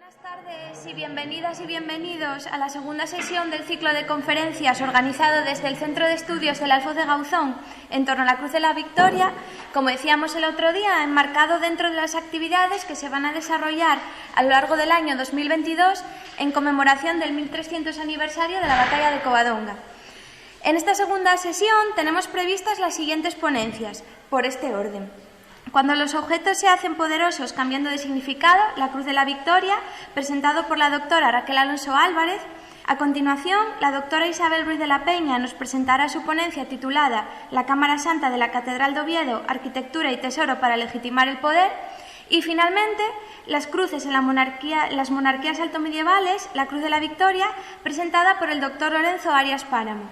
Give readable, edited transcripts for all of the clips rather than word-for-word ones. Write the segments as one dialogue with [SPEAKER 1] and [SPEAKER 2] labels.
[SPEAKER 1] Buenas tardes y bienvenidas y bienvenidos a la segunda sesión del ciclo de conferencias organizado desde el Centro de Estudios del Alfoz de Gauzón en torno a la Cruz de la Victoria, como decíamos el otro día, enmarcado dentro de las actividades que se van a desarrollar a lo largo del año 2022 en conmemoración del 1300 aniversario de la Batalla de Covadonga. En esta segunda sesión tenemos previstas las siguientes ponencias, por este orden. Cuando los objetos se hacen poderosos cambiando de significado, la Cruz de la Victoria, presentado por la doctora Raquel Alonso Álvarez. A continuación, la doctora Isabel Ruiz de la Peña nos presentará su ponencia titulada La Cámara Santa de la Catedral de Oviedo, Arquitectura y Tesoro para legitimar el poder. Y finalmente, las cruces en las monarquías altomedievales, la Cruz de la Victoria, presentada por el doctor Lorenzo Arias Páramo.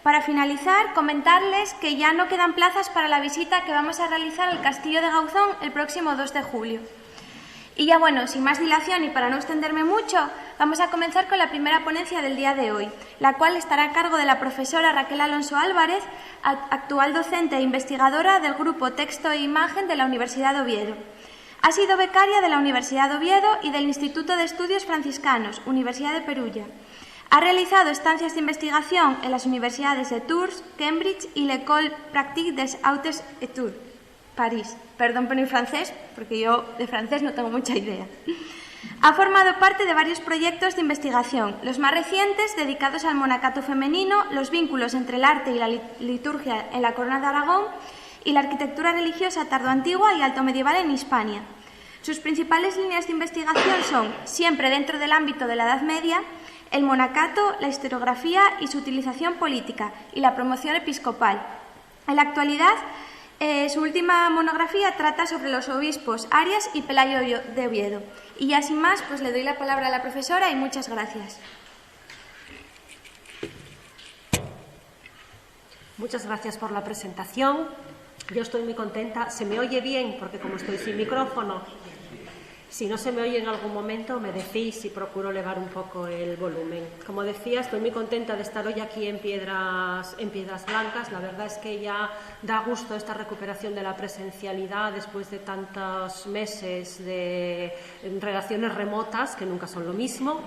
[SPEAKER 1] Para finalizar, comentarles que ya no quedan plazas para la visita que vamos a realizar al Castillo de Gauzón el próximo 2 de julio. Y ya bueno, sin más dilación y para no extenderme mucho, vamos a comenzar con la primera ponencia del día de hoy, la cual estará a cargo de la profesora Raquel Alonso Álvarez, actual docente e investigadora del Grupo Texto e Imagen de la Universidad de Oviedo. Ha sido becaria de la Universidad de Oviedo y del Instituto de Estudios Franciscanos, Universidad de Perugia. Ha realizado estancias de investigación en las universidades de Tours, Cambridge y l'École Pratique des Hautes Études, París. Perdón por mi francés, porque yo de francés no tengo mucha idea. Ha formado parte de varios proyectos de investigación, los más recientes dedicados al monacato femenino, los vínculos entre el arte y la liturgia en la Corona de Aragón y la arquitectura religiosa tardoantigua y altomedieval en Hispania. Sus principales líneas de investigación son, siempre dentro del ámbito de la Edad Media, el monacato, la historiografía y su utilización política y la promoción episcopal. En la actualidad, su última monografía trata sobre los obispos Arias y Pelayo de Oviedo. Y ya sin más, pues le doy la palabra a la profesora y muchas gracias.
[SPEAKER 2] Muchas gracias por la presentación. Yo estoy muy contenta. ¿Se me oye bien? Porque como estoy sin micrófono, si no se me oye en algún momento, me decís y procuro elevar un poco el volumen. Como decía, estoy muy contenta de estar hoy aquí en Piedras Blancas. La verdad es que ya da gusto esta recuperación de la presencialidad después de tantos meses de relaciones remotas, que nunca son lo mismo.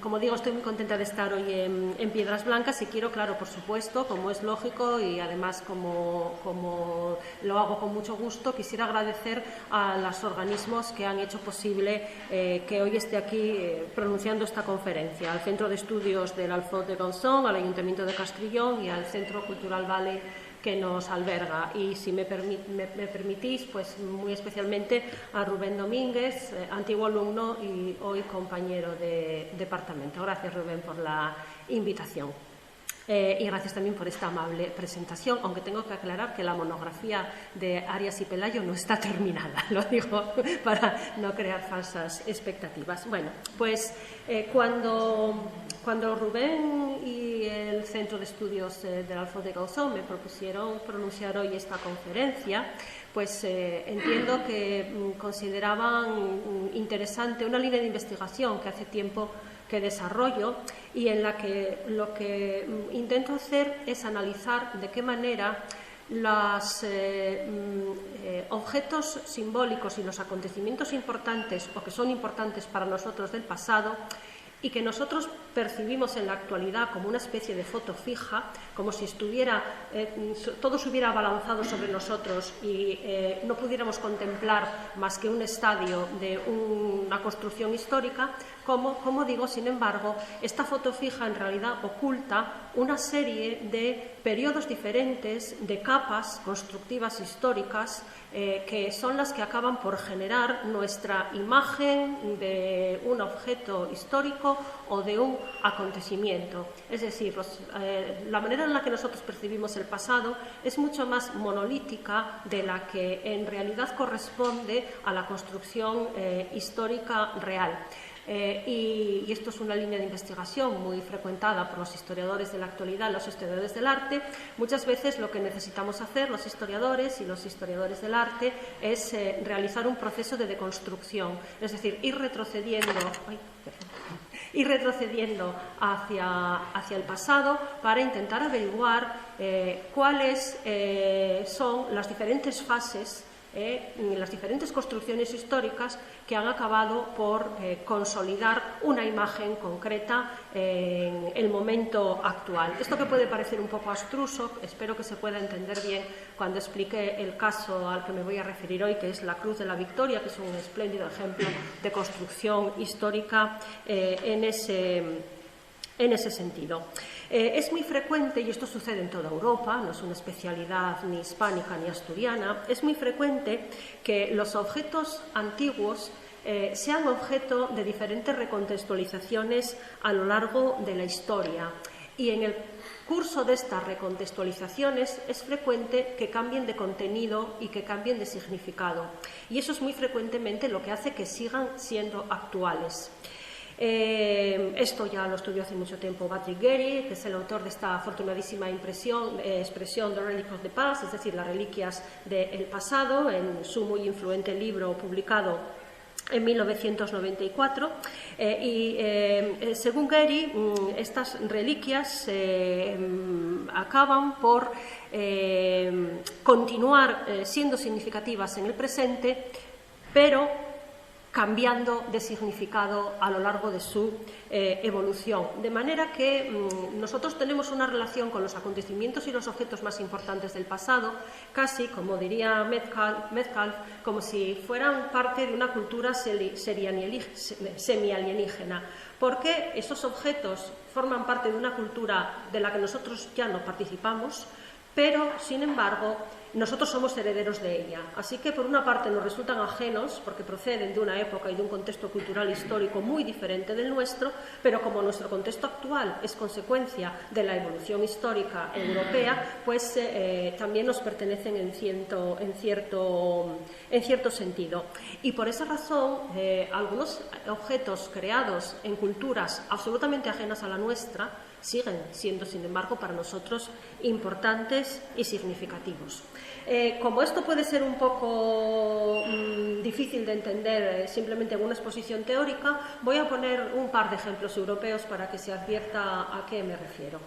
[SPEAKER 2] Como digo, estoy muy contenta de estar hoy en Piedras Blancas y quiero, claro, por supuesto, como es lógico y además como lo hago con mucho gusto, quisiera agradecer a los organismos que han hecho posible que hoy esté aquí pronunciando esta conferencia, al Centro de Estudios del Alfoz de Gauzón, al Ayuntamiento de Castrillón y al Centro Cultural Vale que nos alberga. Y si me permitís, pues muy especialmente a Rubén Domínguez, antiguo alumno y hoy compañero de departamento. Gracias, Rubén, por la invitación. Y gracias también por esta amable presentación, aunque tengo que aclarar que la monografía de Arias y Pelayo no está terminada, lo digo para no crear falsas expectativas. Bueno, pues cuando Rubén y el Centro de Estudios del Alfoz de Gauzón me propusieron pronunciar hoy esta conferencia, pues entiendo que consideraban interesante una línea de investigación que hace tiempo que desarrollo y en la que lo que intento hacer es analizar de qué manera los objetos simbólicos y los acontecimientos importantes o que son importantes para nosotros del pasado y que nosotros percibimos en la actualidad como una especie de foto fija, como si todo se hubiera abalanzado sobre nosotros y no pudiéramos contemplar más que un estadio de una construcción histórica, como digo, sin embargo, esta foto fija en realidad oculta una serie de periodos diferentes, de capas constructivas históricas, que son las que acaban por generar nuestra imagen de un objeto histórico o de un acontecimiento. Es decir, la manera en la que nosotros percibimos el pasado es mucho más monolítica de la que en realidad corresponde a la construcción histórica real. Y esto es una línea de investigación muy frecuentada por los historiadores de la actualidad, los historiadores del arte. Muchas veces lo que necesitamos hacer los historiadores y los historiadores del arte es realizar un proceso de deconstrucción, es decir, ir retrocediendo hacia el pasado para intentar averiguar cuáles son las diferentes fases las diferentes construcciones históricas que han acabado por consolidar una imagen concreta en el momento actual. Esto que puede parecer un poco abstruso, espero que se pueda entender bien cuando explique el caso al que me voy a referir hoy, que es la Cruz de la Victoria, que es un espléndido ejemplo de construcción histórica en ese sentido. Es muy frecuente, y esto sucede en toda Europa, no es una especialidad ni hispánica ni asturiana, es muy frecuente que los objetos antiguos sean objeto de diferentes recontextualizaciones a lo largo de la historia. Y en el curso de estas recontextualizaciones es frecuente que cambien de contenido y que cambien de significado. Y eso es muy frecuentemente lo que hace que sigan siendo actuales. Esto ya lo estudió hace mucho tiempo Patrick Gehry, que es el autor de esta afortunadísima expresión The Relics of the Past, es decir, las reliquias del pasado, en su muy influente libro publicado en 1994, según Gehry, estas reliquias acaban por continuar siendo significativas en el presente, pero cambiando de significado a lo largo de su evolución. De manera que nosotros tenemos una relación con los acontecimientos y los objetos más importantes del pasado, casi, como diría Metcalfe, como si fueran parte de una cultura semi-alienígena, porque esos objetos forman parte de una cultura de la que nosotros ya no participamos, pero, sin embargo, nosotros somos herederos de ella. Así que, por una parte, nos resultan ajenos, porque proceden de una época y de un contexto cultural histórico muy diferente del nuestro, pero como nuestro contexto actual es consecuencia de la evolución histórica europea, pues también nos pertenecen en cierto sentido. Y por esa razón, algunos objetos creados en culturas absolutamente ajenas a la nuestra siguen siendo, sin embargo, para nosotros importantes y significativos. Como esto puede ser un poco difícil de entender simplemente en una exposición teórica, voy a poner un par de ejemplos europeos para que se advierta a qué me refiero.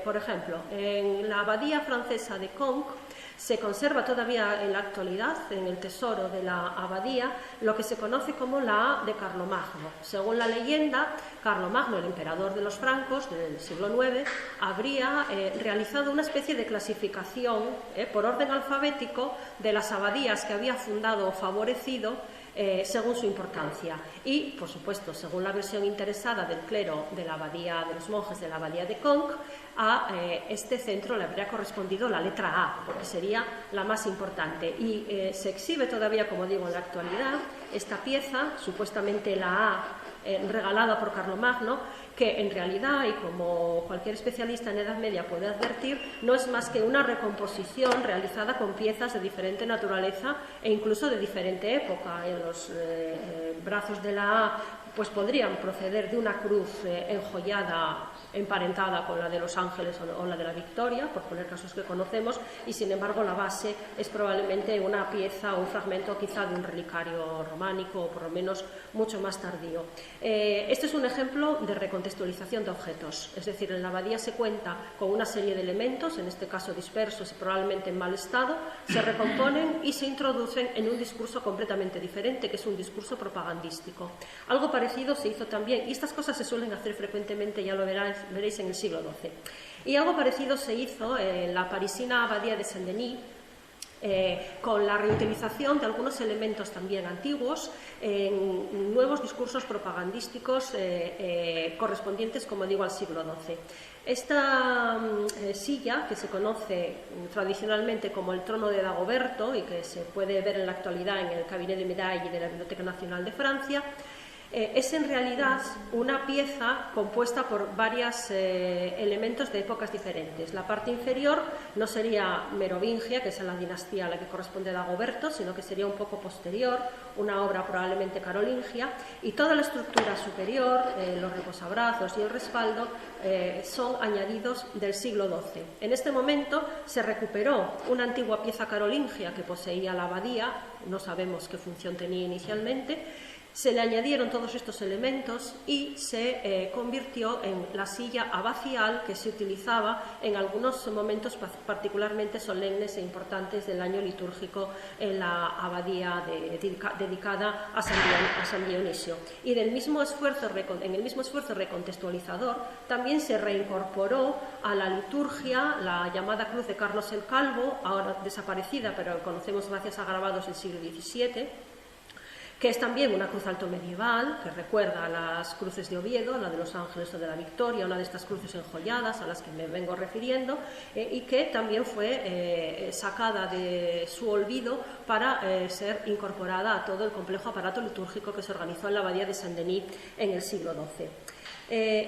[SPEAKER 2] Por ejemplo, en la abadía francesa de Conques se conserva todavía en la actualidad, en el tesoro de la abadía, lo que se conoce como la A de Carlomagno. Según la leyenda, Carlomagno, el emperador de los francos del siglo IX, habría realizado una especie de clasificación por orden alfabético de las abadías que había fundado o favorecido según su importancia. Y, por supuesto, según la versión interesada del clero de la abadía, de los monjes de la abadía de Conques, a este centro le habría correspondido la letra A, porque sería la más importante. Y se exhibe todavía, como digo, en la actualidad, esta pieza, supuestamente la A regalada por Carlomagno, que en realidad, y como cualquier especialista en Edad Media puede advertir, no es más que una recomposición realizada con piezas de diferente naturaleza e incluso de diferente época. En los brazos de la A pues podrían proceder de una cruz enjollada, emparentada con la de los Ángeles o la de la Victoria, por poner casos que conocemos, y sin embargo la base es probablemente una pieza o un fragmento quizá de un relicario románico o por lo menos mucho más tardío. Este es un ejemplo de recontextualización de objetos, es decir, en la abadía se cuenta con una serie de elementos, en este caso dispersos y probablemente en mal estado, se recomponen y se introducen en un discurso completamente diferente, que es un discurso propagandístico. Algo parecido se hizo también, y estas cosas se suelen hacer frecuentemente, ya lo veréis en el siglo XII. Y algo parecido se hizo en la parisina abadía de Saint-Denis, con la reutilización de algunos elementos también antiguos en nuevos discursos propagandísticos correspondientes, como digo, al siglo XII. Esta silla, que se conoce tradicionalmente como el trono de Dagoberto y que se puede ver en la actualidad en el Cabinet de Médailles de la Biblioteca Nacional de Francia, es en realidad una pieza compuesta por varios elementos de épocas diferentes. La parte inferior no sería merovingia, que es la dinastía a la que corresponde Dagoberto, sino que sería un poco posterior, una obra probablemente carolingia, y toda la estructura superior, los reposabrazos y el respaldo, son añadidos del siglo XII. En este momento se recuperó una antigua pieza carolingia que poseía la abadía, no sabemos qué función tenía inicialmente, Se le añadieron todos estos elementos y se convirtió en la silla abacial que se utilizaba en algunos momentos particularmente solemnes e importantes del año litúrgico en la abadía dedicada a San Dionisio. Y en el mismo esfuerzo recontextualizador también se reincorporó a la liturgia la llamada Cruz de Carlos el Calvo, ahora desaparecida, pero conocemos gracias a grabados del siglo XVII, que es también una cruz alto medieval, que recuerda a las cruces de Oviedo, la de los Ángeles o de la Victoria, una de estas cruces enjolladas a las que me vengo refiriendo, y que también fue sacada de su olvido para ser incorporada a todo el complejo aparato litúrgico que se organizó en la abadía de Saint-Denis en el siglo XII.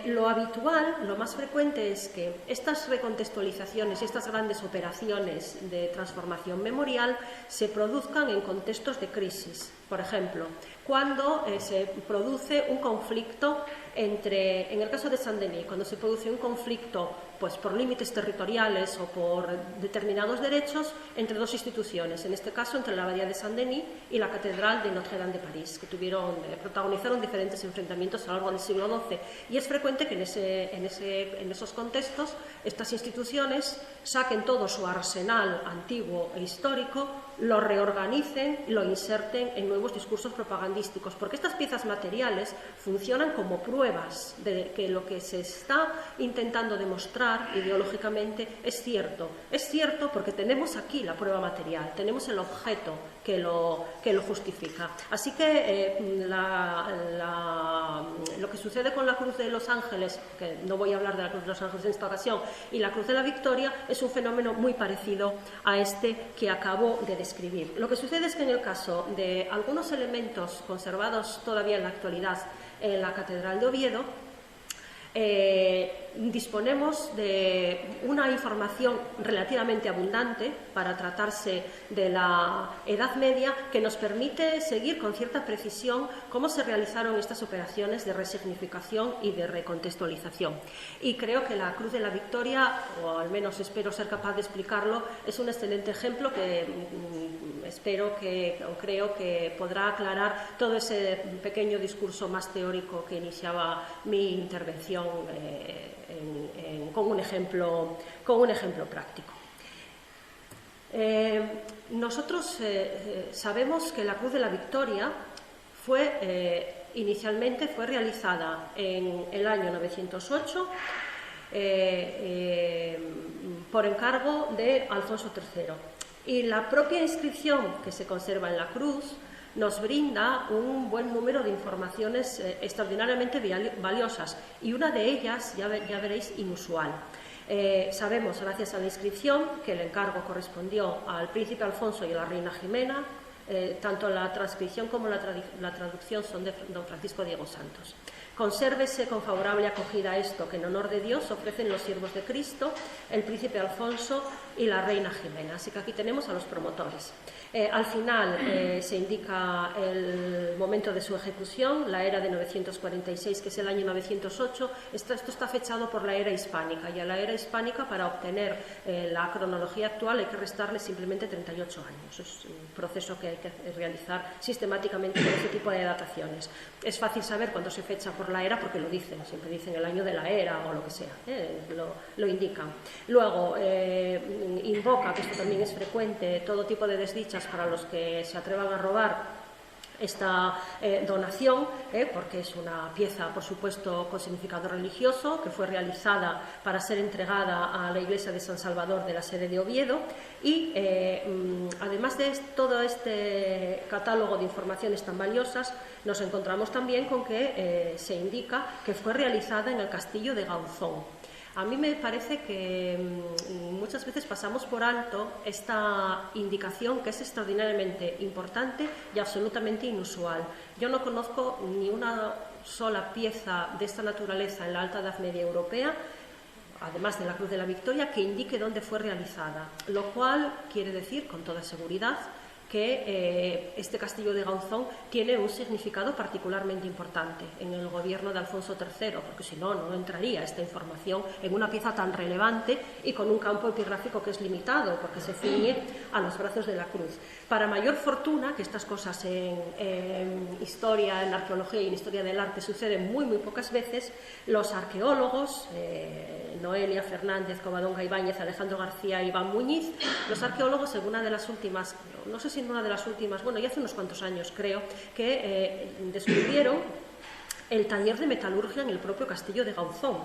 [SPEAKER 2] Lo habitual, lo más frecuente es que estas recontextualizaciones y estas grandes operaciones de transformación memorial se produzcan en contextos de crisis. Por ejemplo, cuando se produce un conflicto entre, en el caso de Saint-Denis, cuando se produce un conflicto pues, por límites territoriales o por determinados derechos entre dos instituciones, en este caso entre la abadía de Saint-Denis y la catedral de Notre-Dame de París, que protagonizaron diferentes enfrentamientos a lo largo del siglo XII. Y es frecuente que en esos contextos estas instituciones saquen todo su arsenal antiguo e histórico, lo reorganicen, lo inserten en nuevos discursos propagandísticos, porque estas piezas materiales funcionan como pruebas de que lo que se está intentando demostrar ideológicamente es cierto. Es cierto porque tenemos aquí la prueba material, tenemos el objeto que lo justifica. Así que lo que sucede con la Cruz de los Ángeles, que no voy a hablar de la Cruz de los Ángeles en esta ocasión, y la Cruz de la Victoria, es un fenómeno muy parecido a este que acabo de describir. Lo que sucede es que en el caso de algunos elementos conservados todavía en la actualidad en la Catedral de Oviedo, disponemos de una información relativamente abundante para tratarse de la Edad Media que nos permite seguir con cierta precisión cómo se realizaron estas operaciones de resignificación y de recontextualización. Y creo que la Cruz de la Victoria, o al menos espero ser capaz de explicarlo, es un excelente ejemplo que creo que podrá aclarar todo ese pequeño discurso más teórico que iniciaba mi intervención con un ejemplo práctico. Nosotros sabemos que la Cruz de la Victoria inicialmente fue realizada en el año 908 por encargo de Alfonso III. Y la propia inscripción que se conserva en la cruz nos brinda un buen número de informaciones extraordinariamente valiosas, y una de ellas, ya veréis, inusual. Sabemos, gracias a la inscripción, que el encargo correspondió al príncipe Alfonso y a la reina Jimena. Tanto la transcripción como la traducción son de don Francisco Diego Santos. Consérvese con favorable acogida esto que en honor de Dios ofrecen los siervos de Cristo, el príncipe Alfonso y la reina Jimena. Así que aquí tenemos a los promotores. Al final se indica el momento de su ejecución, la era de 946, que es el año 908. Esto está fechado por la era hispánica, y a la era hispánica, para obtener la cronología actual, hay que restarle simplemente 38 años. Es un proceso que hay que realizar sistemáticamente con este tipo de dataciones. Es fácil saber cuándo se fecha por la era porque lo dicen, siempre dicen el año de la era o lo que sea, lo indican. Luego invoca, que esto también es frecuente, todo tipo de desdichas para los que se atrevan a robar esta donación, porque es una pieza, por supuesto, con significado religioso, que fue realizada para ser entregada a la iglesia de San Salvador de la sede de Oviedo. Y además de todo este catálogo de informaciones tan valiosas, nos encontramos también con que se indica que fue realizada en el castillo de Gauzón. A mí me parece que muchas veces pasamos por alto esta indicación, que es extraordinariamente importante y absolutamente inusual. Yo no conozco ni una sola pieza de esta naturaleza en la Alta Edad Media europea, además de la Cruz de la Victoria, que indique dónde fue realizada, lo cual quiere decir con toda seguridad que este castillo de Gauzón tiene un significado particularmente importante en el gobierno de Alfonso III, porque si no, no entraría esta información en una pieza tan relevante y con un campo epigráfico que es limitado, porque se ciñe a los brazos de la cruz. Para mayor fortuna, que estas cosas en historia, en arqueología y en historia del arte suceden muy, muy pocas veces, los arqueólogos, Noelia Fernández, Covadonga Ibáñez, Alejandro García y Iván Muñiz, los arqueólogos en una de las últimas, no sé si en una de las últimas, bueno, ya hace unos cuantos años creo, que descubrieron el taller de metalurgia en el propio castillo de Gauzón.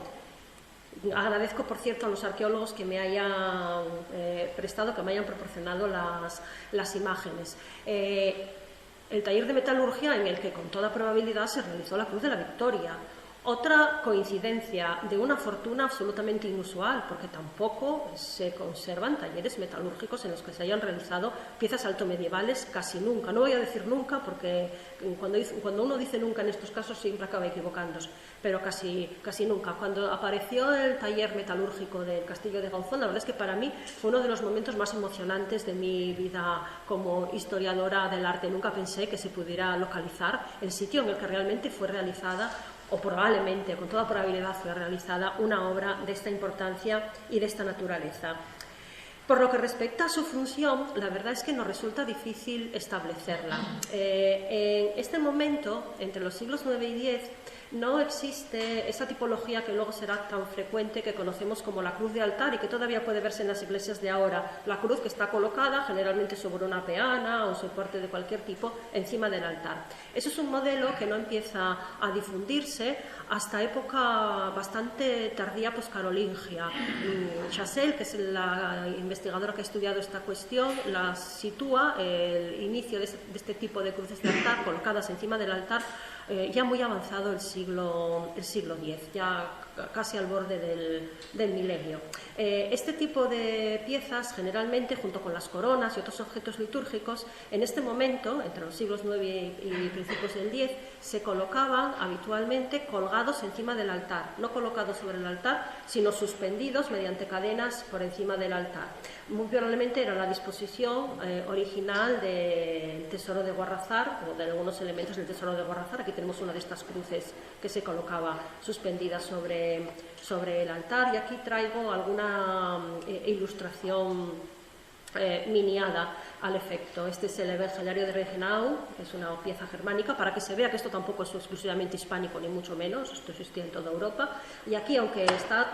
[SPEAKER 2] Agradezco, por cierto, a los arqueólogos que me hayan prestado, que me hayan proporcionado las imágenes. El taller de metalurgia en el que con toda probabilidad se realizó la Cruz de la Victoria. Otra coincidencia de una fortuna absolutamente inusual, porque tampoco se conservan talleres metalúrgicos en los que se hayan realizado piezas altomedievales casi nunca. No voy a decir nunca, porque cuando uno dice nunca en estos casos siempre acaba equivocándose, pero casi nunca. Cuando apareció el taller metalúrgico del Castillo de Gauzón, la verdad es que para mí fue uno de los momentos más emocionantes de mi vida como historiadora del arte. Nunca pensé que se pudiera localizar el sitio en el que realmente fue realizada, o probablemente, con toda probabilidad, fue realizada una obra de esta importancia y de esta naturaleza. Por lo que respecta a su función, la verdad es que nos resulta difícil establecerla. En este momento, entre los siglos IX y X, no existe esa tipología que luego será tan frecuente que conocemos como la cruz de altar y que todavía puede verse en las iglesias de ahora. La cruz que está colocada generalmente sobre una peana o un soporte de cualquier tipo encima del altar. Eso es un modelo que no empieza a difundirse hasta época bastante tardía poscarolingia. Chassel, que es la investigadora que ha estudiado esta cuestión, la sitúa el inicio de este tipo de cruces de altar colocadas encima del altar ya muy avanzado el siglo X, ya casi al borde del milenio. Este tipo de piezas, generalmente, junto con las coronas y otros objetos litúrgicos, en este momento, entre los siglos IX y principios del X, se colocaban habitualmente colgados encima del altar, no colocados sobre el altar, sino suspendidos mediante cadenas por encima del altar. Muy probablemente era la disposición original del tesoro de Guarrazar, o de algunos elementos del tesoro de Guarrazar. Aquí tenemos una de estas cruces que se colocaba suspendida sobre el altar, y aquí traigo alguna ilustración miniada al efecto. Este es el Evangeliario de Regenau, que es una pieza germánica, para que se vea que esto tampoco es exclusivamente hispánico, ni mucho menos, esto existía en toda Europa. Y aquí, aunque está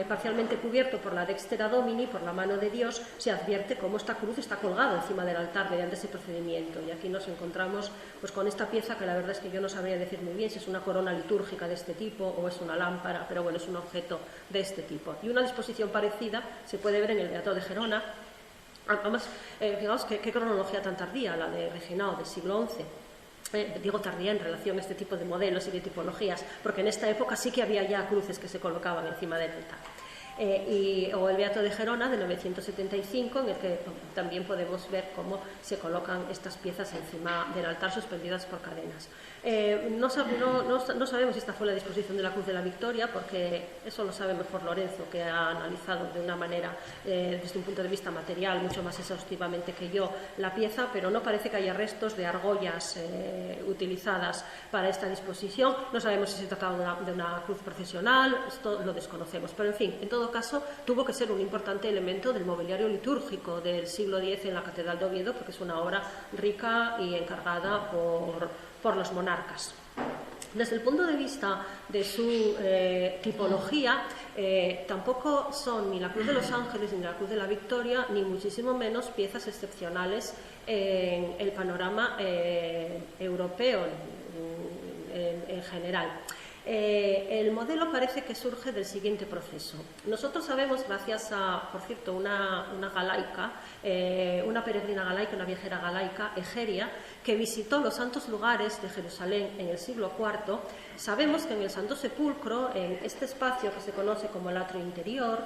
[SPEAKER 2] parcialmente cubierto por la Dextera Domini, por la mano de Dios, se advierte cómo esta cruz está colgada encima del altar mediante ese procedimiento. Y aquí nos encontramos pues con esta pieza que la verdad es que yo no sabría decir muy bien si es una corona litúrgica de este tipo o es una lámpara, pero bueno, es un objeto de este tipo. Y una disposición parecida se puede ver en el Beato de Gerona. Además, fijaos qué cronología tan tardía, la de Regenau, del siglo XI. Digo tardía en relación a este tipo de modelos y de tipologías, porque en esta época sí que había ya cruces que se colocaban encima del altar. O el Beato de Gerona, de 975, en el que también podemos ver cómo se colocan estas piezas encima del altar suspendidas por cadenas. No sabemos si esta fue la disposición de la Cruz de la Victoria, porque eso lo sabe mejor Lorenzo, que ha analizado de una manera, desde un punto de vista material, mucho más exhaustivamente que yo la pieza, pero no parece que haya restos de argollas utilizadas para esta disposición. No sabemos si se trataba de una cruz procesional, esto lo desconocemos, pero en fin, en todo caso, tuvo que ser un importante elemento del mobiliario litúrgico del siglo X en la Catedral de Oviedo, porque es una obra rica y encargada por los monarcas. Desde el punto de vista de su tipología, tampoco son ni la Cruz de los Ángeles ni la Cruz de la Victoria, ni muchísimo menos piezas excepcionales en el panorama europeo en general. El modelo parece que surge del siguiente proceso. Nosotros sabemos, gracias a, por cierto, una galaica, una peregrina galaica, una viajera galaica, Egeria, que visitó los santos lugares de Jerusalén en el siglo IV, sabemos que en el Santo Sepulcro, en este espacio que se conoce como el atrio interior,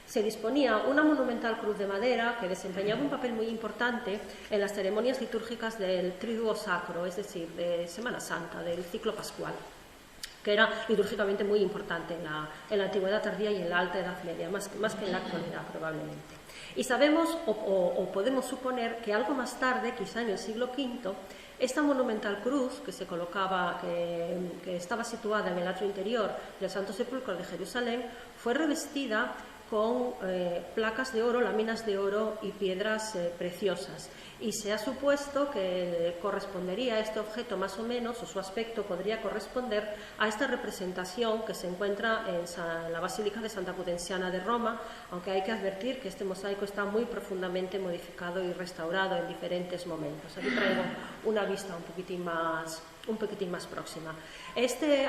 [SPEAKER 2] se disponía una monumental cruz de madera que desempeñaba un papel muy importante en las ceremonias litúrgicas del Triduo Sacro, es decir, de Semana Santa, del ciclo pascual. que era litúrgicamente muy importante en la Antigüedad tardía y en la Alta Edad Media, más que en la actualidad probablemente. Y sabemos o podemos suponer que algo más tarde, quizá en el siglo V, esta monumental cruz que se colocaba, que estaba situada en el atrio interior del Santo Sepulcro de Jerusalén, fue revestida con placas de oro, láminas de oro y piedras preciosas. Y se ha supuesto que correspondería a este objeto más o menos, o su aspecto podría corresponder a esta representación que se encuentra en la Basílica de Santa Pudensiana de Roma, aunque hay que advertir que este mosaico está muy profundamente modificado y restaurado en diferentes momentos. Aquí traigo una vista un poquitín más próxima.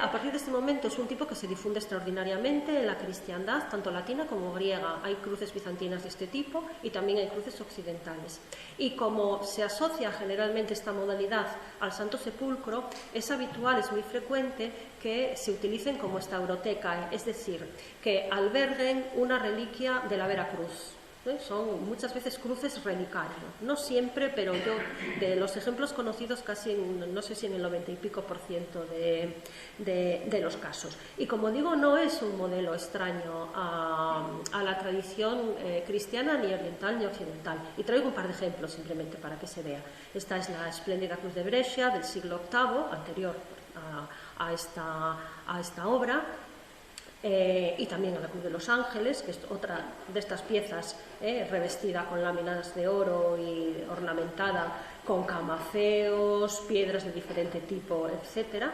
[SPEAKER 2] A partir de este momento es un tipo que se difunde extraordinariamente en la cristiandad, tanto latina como griega. Hay cruces bizantinas de este tipo y también hay cruces occidentales. Y como se asocia generalmente esta modalidad al Santo Sepulcro, es habitual, es muy frecuente que se utilicen como stauroteca, es decir, que alberguen una reliquia de la Vera Cruz. Son muchas veces cruces relicario, no siempre, pero yo de los ejemplos conocidos casi, no sé si en el 90 y pico % de los casos. Y como digo, no es un modelo extraño a la tradición cristiana, ni oriental ni occidental. Y traigo un par de ejemplos simplemente para que se vea. Esta es la espléndida cruz de Brescia del siglo VIII, anterior a esta obra. Y también a la Cruz de los Ángeles, que es otra de estas piezas revestida con láminas de oro y ornamentada con camafeos, piedras de diferente tipo, etc.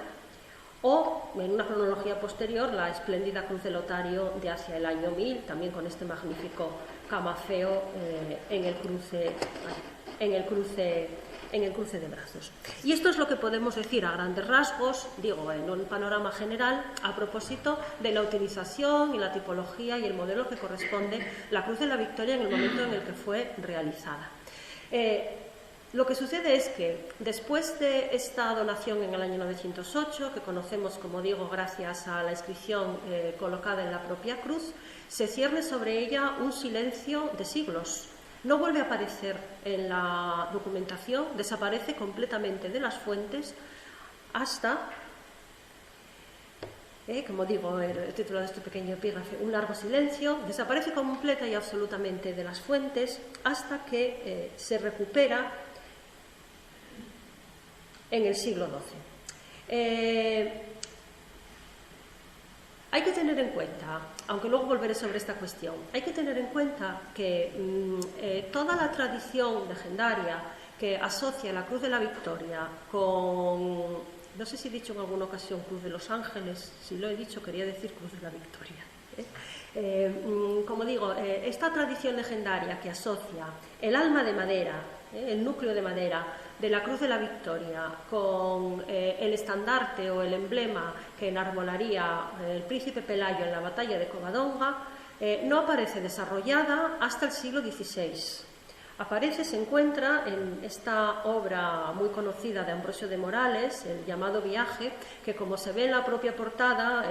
[SPEAKER 2] O, en una cronología posterior, la espléndida Cruz de Lotario de hacia el año 1000, también con este magnífico camafeo en el cruce de brazos. Y esto es lo que podemos decir a grandes rasgos, digo, en un panorama general, a propósito de la utilización y la tipología y el modelo que corresponde la Cruz de la Victoria en el momento en el que fue realizada. Lo que sucede es que después de esta donación en el año 908, que conocemos, como digo, gracias a la inscripción colocada en la propia cruz, se cierne sobre ella un silencio de siglos. No vuelve a aparecer en la documentación, desaparece completamente de las fuentes hasta, como digo, el título de este pequeño epígrafe, un largo silencio, desaparece completa y absolutamente de las fuentes hasta que se recupera en el siglo XII. Hay que tener en cuenta, aunque luego volveré sobre esta cuestión, hay que tener en cuenta que toda la tradición legendaria que asocia la Cruz de la Victoria con, no sé si he dicho en alguna ocasión Cruz de los Ángeles, si lo he dicho quería decir Cruz de la Victoria. Como digo, esta tradición legendaria que asocia el alma de madera, el núcleo de madera de la Cruz de la Victoria con el estandarte o el emblema que enarbolaría el príncipe Pelayo en la batalla de Covadonga, no aparece desarrollada hasta el siglo XVI. Se encuentra en esta obra muy conocida de Ambrosio de Morales, el llamado Viaje, que, como se ve en la propia portada,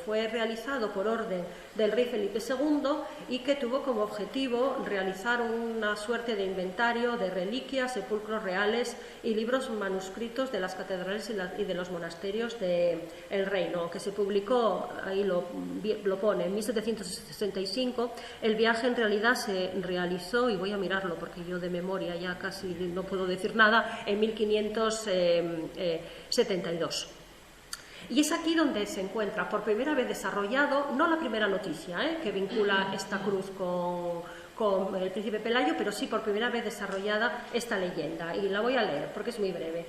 [SPEAKER 2] fue realizado por orden del rey Felipe II y que tuvo como objetivo realizar una suerte de inventario de reliquias, sepulcros reales y libros manuscritos de las catedrales y de los monasterios del reino, que se publicó, ahí lo pone, en 1765. El viaje en realidad se realizó, y voy a mirarlo porque yo de memoria ya casi no puedo decir nada, en 1572. Y es aquí donde se encuentra por primera vez desarrollado, no la primera noticia que vincula esta cruz con el príncipe Pelayo, pero sí por primera vez desarrollada esta leyenda. Y la voy a leer porque es muy breve.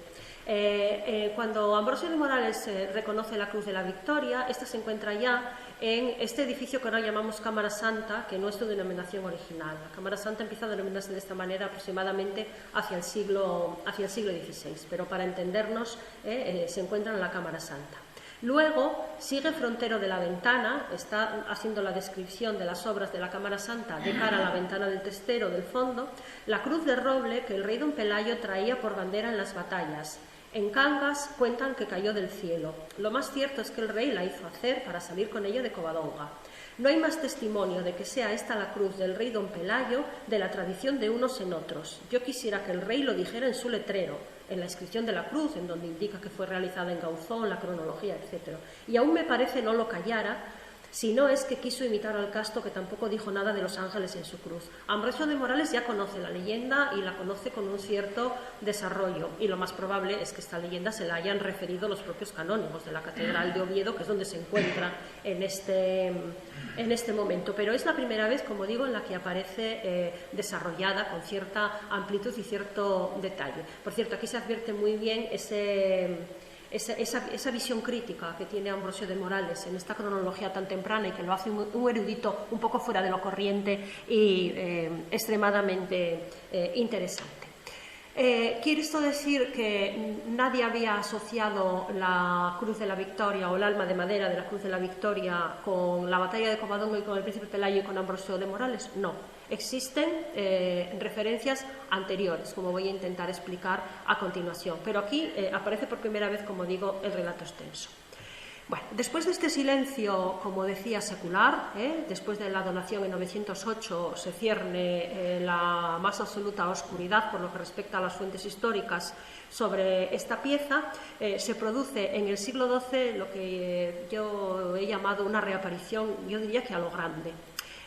[SPEAKER 2] Cuando Ambrosio de Morales reconoce la Cruz de la Victoria, esta se encuentra ya en este edificio que ahora llamamos Cámara Santa, que no es su denominación original. La Cámara Santa empieza a denominarse de esta manera aproximadamente hacia el siglo XVI, pero para entendernos se encuentra en la Cámara Santa. Luego sigue Frontero de la Ventana, está haciendo la descripción de las obras de la Cámara Santa de cara a la ventana del testero del fondo, la cruz de roble que el rey don Pelayo traía por bandera en las batallas. En Cangas cuentan que cayó del cielo. Lo más cierto es que el rey la hizo hacer para salir con ella de Covadonga. No hay más testimonio de que sea esta la cruz del rey don Pelayo de la tradición de unos en otros. Yo quisiera que el rey lo dijera en su letrero, en la inscripción de la cruz, en donde indica que fue realizada en Gauzón, la cronología, etc. Y aún me parece no lo callara, si no es que quiso imitar al Casto, que tampoco dijo nada de los ángeles en su cruz. Ambrosio de Morales ya conoce la leyenda y la conoce con un cierto desarrollo, y lo más probable es que esta leyenda se la hayan referido los propios canónigos de la Catedral de Oviedo, que es donde se encuentra en este momento. Pero es la primera vez, como digo, en la que aparece desarrollada con cierta amplitud y cierto detalle. Por cierto, aquí se advierte muy bien esa visión crítica que tiene Ambrosio de Morales en esta cronología tan temprana y que lo hace un erudito un poco fuera de lo corriente y extremadamente interesante. ¿Quiere esto decir que nadie había asociado la Cruz de la Victoria o el alma de madera de la Cruz de la Victoria con la batalla de Covadonga y con el príncipe Pelayo y con Ambrosio de Morales? No. Existen referencias anteriores, como voy a intentar explicar a continuación, pero aquí aparece por primera vez, como digo, el relato extenso. Bueno, después de este silencio, como decía, secular, después de la donación en 908 se cierne la más absoluta oscuridad por lo que respecta a las fuentes históricas sobre esta pieza, se produce en el siglo XII lo que yo he llamado una reaparición, yo diría que a lo grande,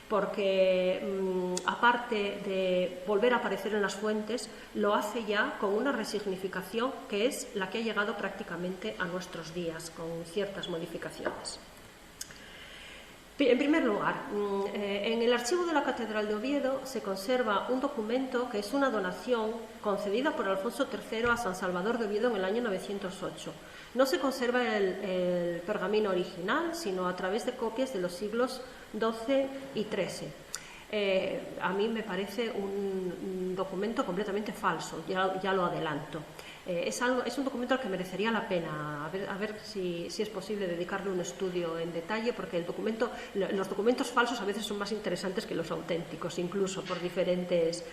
[SPEAKER 2] porque aparte de volver a aparecer en las fuentes, lo hace ya con una resignificación que es la que ha llegado prácticamente a nuestros días, con ciertas modificaciones. En primer lugar, en el archivo de la Catedral de Oviedo se conserva un documento que es una donación concedida por Alfonso III a San Salvador de Oviedo en el año 908. No se conserva el pergamino original, sino a través de copias de los siglos XII y XIII. A mí me parece un documento completamente falso, ya lo adelanto. Es un documento al que merecería la pena, a ver si es posible dedicarle un estudio en detalle, porque los documentos falsos a veces son más interesantes que los auténticos, incluso por diferentes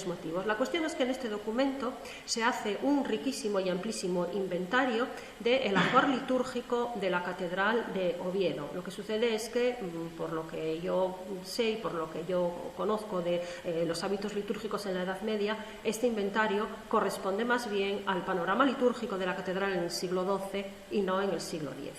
[SPEAKER 2] motivos. La cuestión es que en este documento se hace un riquísimo y amplísimo inventario del ajuar litúrgico de la Catedral de Oviedo. Lo que sucede es que, por lo que yo sé y por lo que yo conozco de los hábitos litúrgicos en la Edad Media, este inventario corresponde más bien al panorama litúrgico de la catedral en el siglo XII y no en el siglo X.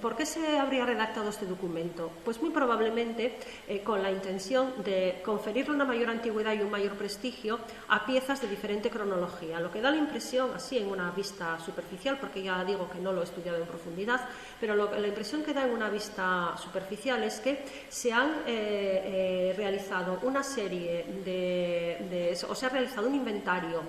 [SPEAKER 2] ¿Por qué se habría redactado este documento? Pues muy probablemente con la intención de conferirle una mayor antigüedad y un mayor prestigio a piezas de diferente cronología, lo que da la impresión, así en una vista superficial, porque ya digo que no lo he estudiado en profundidad, pero la impresión que da en una vista superficial es que se han realizado una serie o se ha realizado un inventario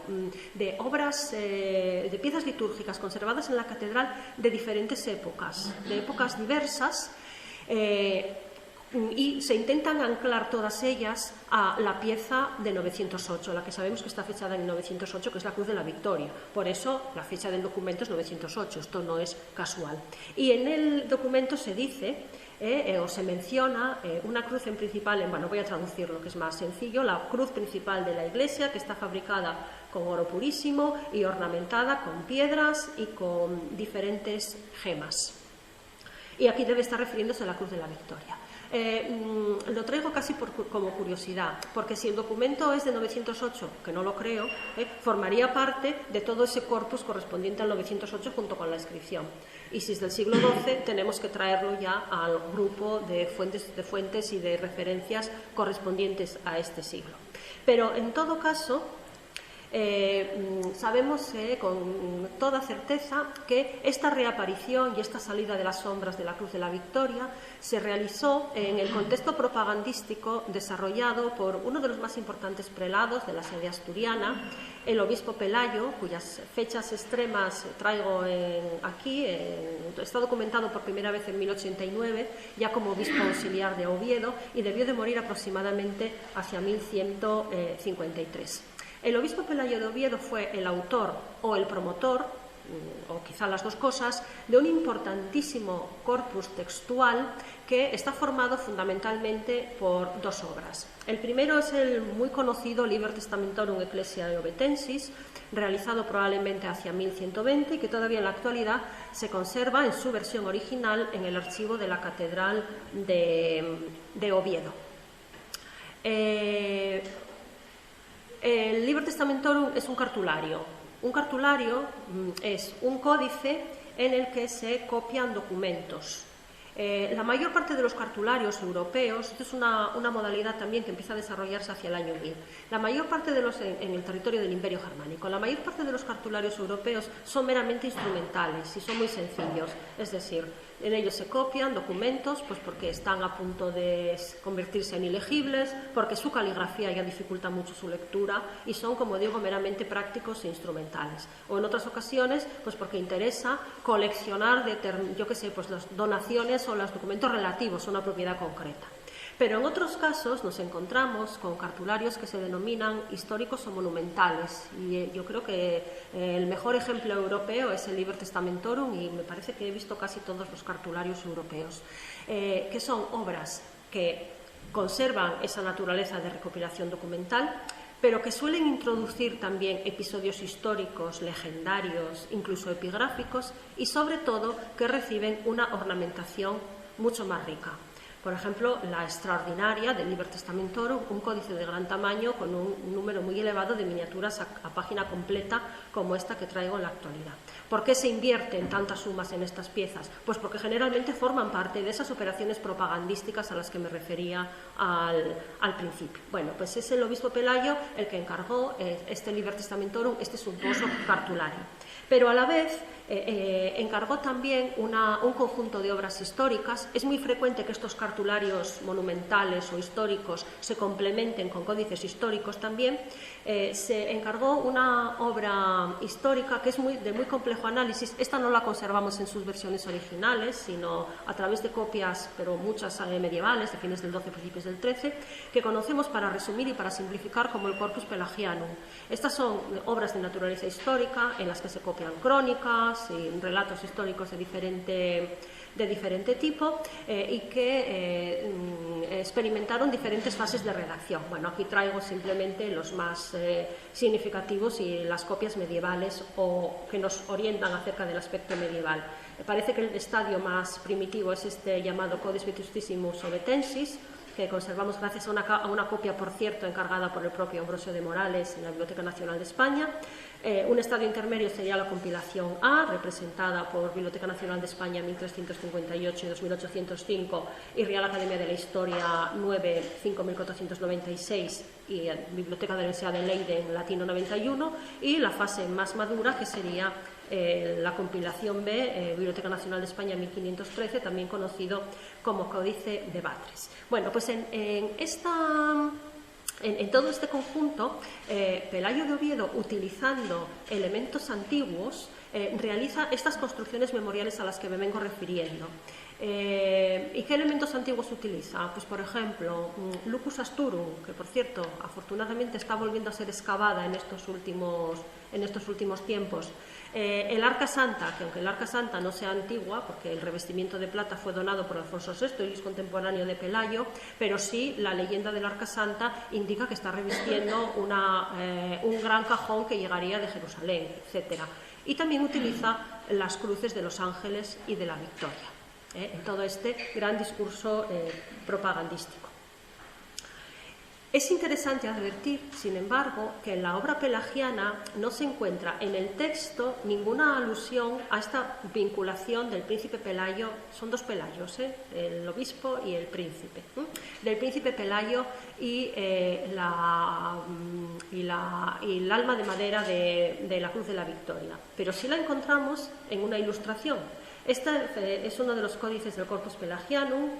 [SPEAKER 2] de obras, de piezas litúrgicas conservadas en la catedral de diferentes de épocas diversas, y se intentan anclar todas ellas a la pieza de 908, la que sabemos que está fechada en 908, que es la Cruz de la Victoria. Por eso la fecha del documento es 908, esto no es casual. Y en el documento se dice o se menciona una cruz en principal, bueno, voy a traducirlo que es más sencillo, la cruz principal de la iglesia, que está fabricada con oro purísimo y ornamentada con piedras y con diferentes gemas. Y aquí debe estar refiriéndose a la Cruz de la Victoria. Lo traigo casi como curiosidad, porque si el documento es de 908, que no lo creo, formaría parte de todo ese corpus correspondiente al 908 junto con la inscripción. Y si es del siglo XII, tenemos que traerlo ya al grupo de fuentes y de referencias correspondientes a este siglo. Pero en todo caso, sabemos con toda certeza que esta reaparición y esta salida de las sombras de la Cruz de la Victoria se realizó en el contexto propagandístico desarrollado por uno de los más importantes prelados de la sede asturiana, el obispo Pelayo, cuyas fechas extremas traigo aquí. Está documentado por primera vez en 1089, ya como obispo auxiliar de Oviedo, y debió de morir aproximadamente hacia 1153. El obispo Pelayo de Oviedo fue el autor o el promotor o quizá las dos cosas, de un importantísimo corpus textual que está formado fundamentalmente por dos obras. El primero es el muy conocido Liber Testamentorum Ecclesiae Ovetensis, realizado probablemente hacia 1120 y que todavía en la actualidad se conserva en su versión original en el archivo de la Catedral de Oviedo. El Liber Testamentorum es un cartulario. Un cartulario es un códice en el que se copian documentos. La mayor parte de los cartularios europeos, esto es una modalidad también que empieza a desarrollarse hacia el año 1000, la mayor parte de los en el territorio del Imperio Germánico, la mayor parte de los cartularios europeos son meramente instrumentales y son muy sencillos, es decir, en ellos se copian documentos pues porque están a punto de convertirse en ilegibles, porque su caligrafía ya dificulta mucho su lectura y son, como digo, meramente prácticos e instrumentales. O en otras ocasiones, pues porque interesa coleccionar, yo qué sé, pues las donaciones o los documentos relativos a una propiedad concreta. Pero en otros casos nos encontramos con cartularios que se denominan históricos o monumentales y yo creo que el mejor ejemplo europeo es el Liber Testamentorum y me parece que he visto casi todos los cartularios europeos, que son obras que conservan esa naturaleza de recopilación documental, pero que suelen introducir también episodios históricos, legendarios, incluso epigráficos y sobre todo que reciben una ornamentación mucho más rica. Por ejemplo, la extraordinaria del Liber Testamentorum, un códice de gran tamaño con un número muy elevado de miniaturas a página completa como esta que traigo en la actualidad. ¿Por qué se invierten tantas sumas en estas piezas? Pues porque generalmente forman parte de esas operaciones propagandísticas a las que me refería al principio. Bueno, pues es el obispo Pelayo el que encargó este Liber Testamentorum, este suntuoso cartulario. Pero a la vez encargó también un conjunto de obras históricas. Es muy frecuente que estos cartularios monumentales o históricos se complementen con códices históricos también. Se encargó una obra histórica que es de muy complejo análisis. Esta no la conservamos en sus versiones originales, sino a través de copias, pero muchas medievales, de fines del 12, principios del 13, que conocemos para resumir y para simplificar como el Corpus Pelagianum. Estas son obras de naturaleza histórica en las que se copian crónicas y relatos históricos de diferente tipo y que experimentaron diferentes fases de redacción. Bueno, aquí traigo simplemente los más significativos y las copias medievales o que nos orientan acerca del aspecto medieval. Me parece que el estadio más primitivo es este llamado Codex Vetustissimus Ovetensis, que conservamos gracias a una copia, por cierto, encargada por el propio Ambrosio de Morales en la Biblioteca Nacional de España. Un estadio intermedio sería la compilación A, representada por Biblioteca Nacional de España 1358 y 2805 y Real Academia de la Historia 9, 5496 y Biblioteca de la Universidad de Leiden latino 91, y la fase más madura que sería la compilación B, Biblioteca Nacional de España 1513, también conocido como Códice de Batres. Bueno, pues en todo este conjunto, Pelayo de Oviedo, utilizando elementos antiguos, realiza estas construcciones memoriales a las que me vengo refiriendo. ¿Y qué elementos antiguos utiliza? Pues, por ejemplo, Lucus Asturum, que por cierto, afortunadamente está volviendo a ser excavada en estos últimos tiempos. El Arca Santa, que aunque el Arca Santa no sea antigua, porque el revestimiento de plata fue donado por Alfonso VI y es contemporáneo de Pelayo, pero sí la leyenda del Arca Santa indica que está revistiendo un gran cajón que llegaría de Jerusalén, etc. Y también utiliza las cruces de los ángeles y de la victoria en todo este gran discurso propagandístico. Es interesante advertir, sin embargo, que en la obra pelagiana no se encuentra en el texto ninguna alusión a esta vinculación del príncipe Pelayo. Son dos Pelayos, el obispo y el príncipe, del príncipe Pelayo y el alma de madera de la Cruz de la Victoria. Pero sí la encontramos en una ilustración. Este es uno de los códices del Corpus Pelagianum,